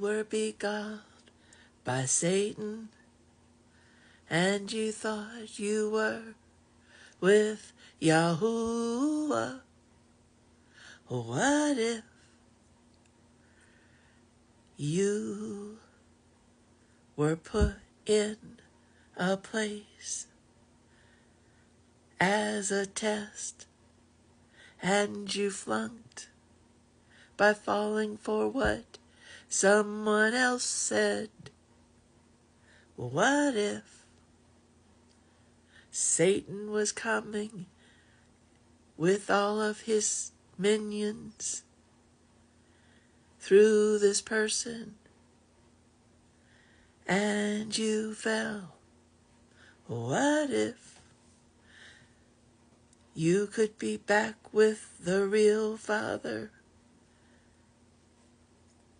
were beguiled by Satan, and you thought you were with Yahuwah. What if you were put in a place as a test, and you flunked by falling for what someone else said? What if Satan was coming with all of his minions through this person, and you fell? What if you could be back with the real Father?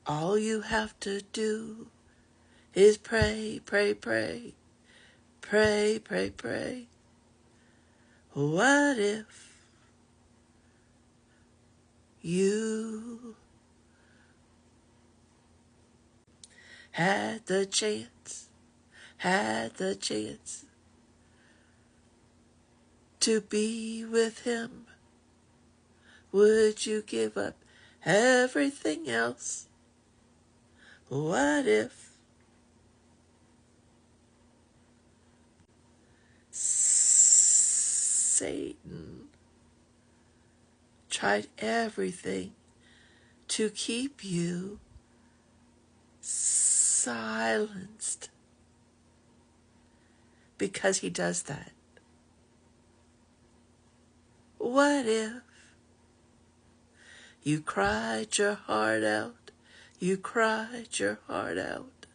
All you have to do is pray, pray, pray, pray, pray, pray. What if you had the chance to be with him? Would you give up everything else? What if Satan tried everything to keep you silenced? Because he does that. What if you cried your heart out? You cried your heart out,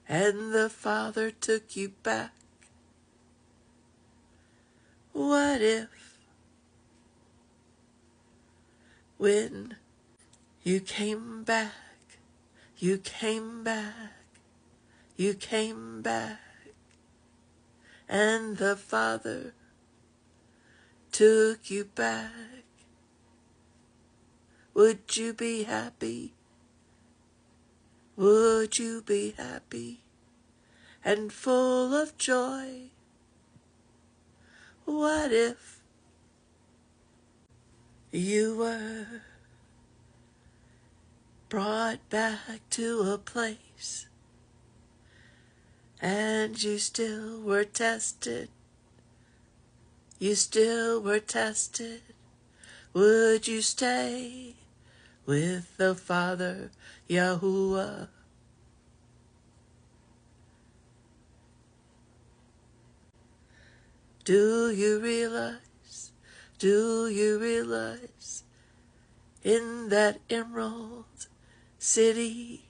and the Father took you back? What if when you came back, and the Father took you back? Would you be happy? Would you be happy and full of joy? What if you were brought back to a place and you still were tested? You still were tested. Would you stay with the Father, Yahuwah? Do you realize in that emerald city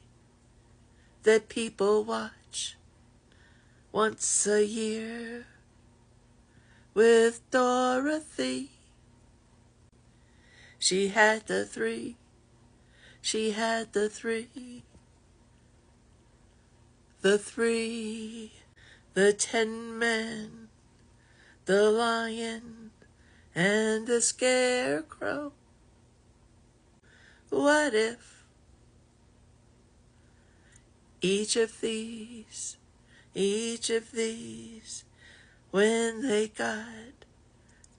that people watch once a year with Dorothy? She had the three, the 10 men, the lion, and the scarecrow. What if each of these, when they got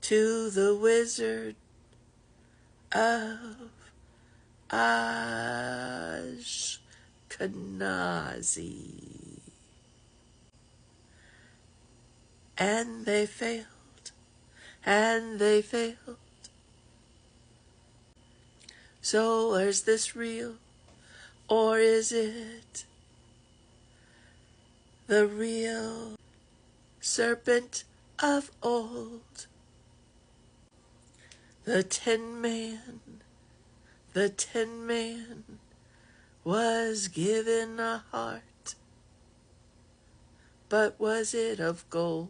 to the Wizard of Ashkenazi, and they failed, So is this real, or is it the real serpent of old? The 10 man was given a heart, but was it of gold?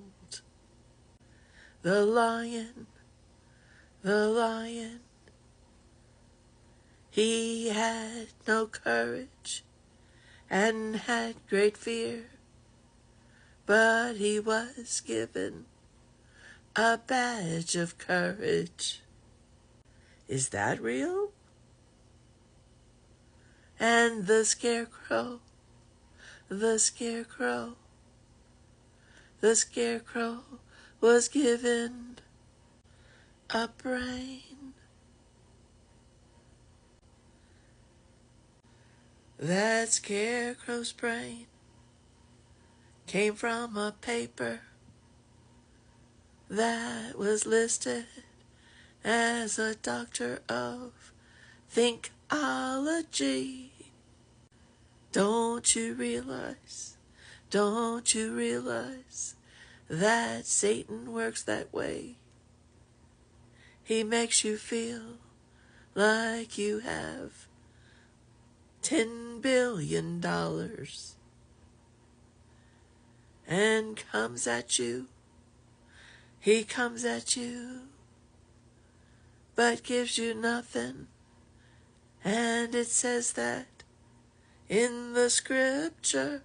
The lion, he had no courage and had great fear, but he was given a badge of courage. Is that real? And the scarecrow, the scarecrow, the scarecrow was given a brain. That scarecrow's brain came from a paper that was listed as a doctor of thinkology. Don't you realize that Satan works that way? He makes you feel like you have $10 billion and comes at you. He comes at you, but gives you nothing. And it says that in the scripture.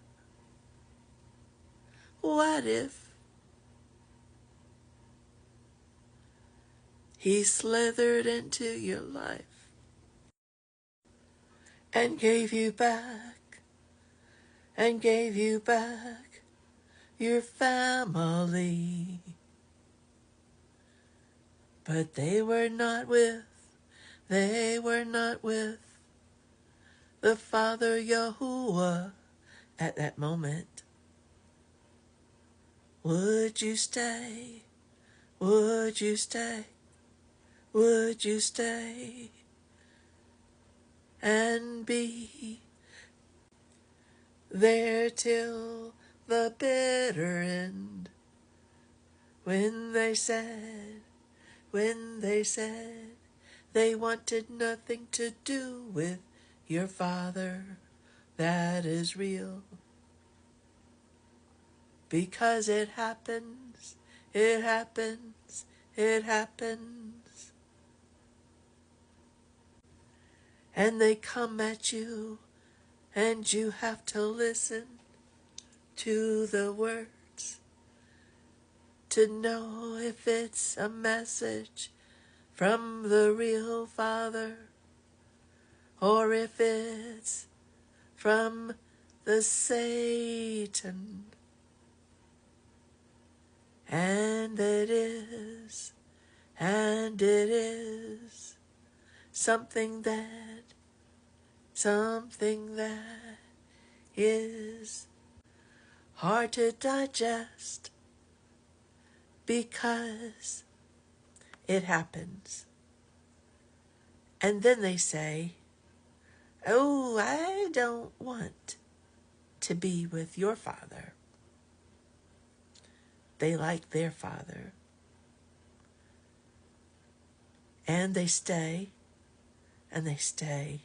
What if he slithered into your life and gave you back your family? But they were not with the Father Yahuwah at that moment. Would you stay? Would you stay? Would you stay and be there till the bitter end? When they said they wanted nothing to do with your Father, that is real. Because it happens. And they come at you, and you have to listen to the words to know if it's a message from the real Father or if it's from the Satan. And it is something that is hard to digest because it happens. And then they say, oh, I don't want to be with your father. They like their father. And they stay, and they stay.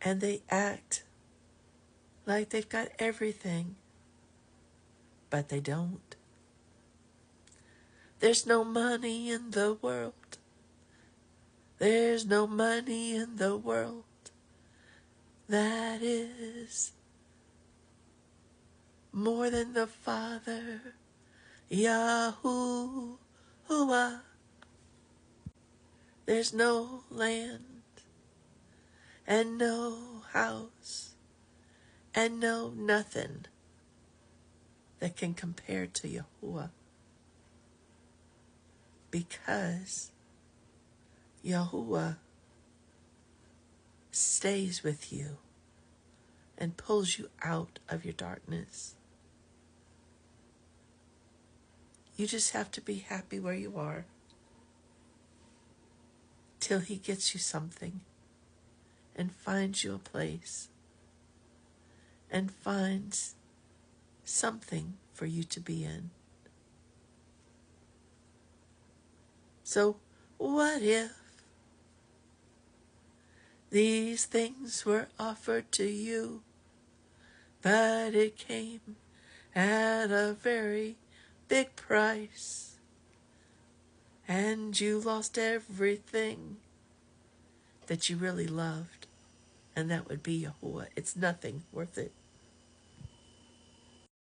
And they act like they've got everything, but they don't. There's no money in the world. There's no money in the world that is more than the Father, Yahuwah. There's no land and no house and no nothing that can compare to Yahuwah, because Yahuwah stays with you and pulls you out of your darkness. You just have to be happy where you are till he gets you something and finds you a place and finds something for you to be in. So what if these things were offered to you, but it came at a very big price, and you lost everything that you really loved, and that would be Yahuwah? It's nothing worth it.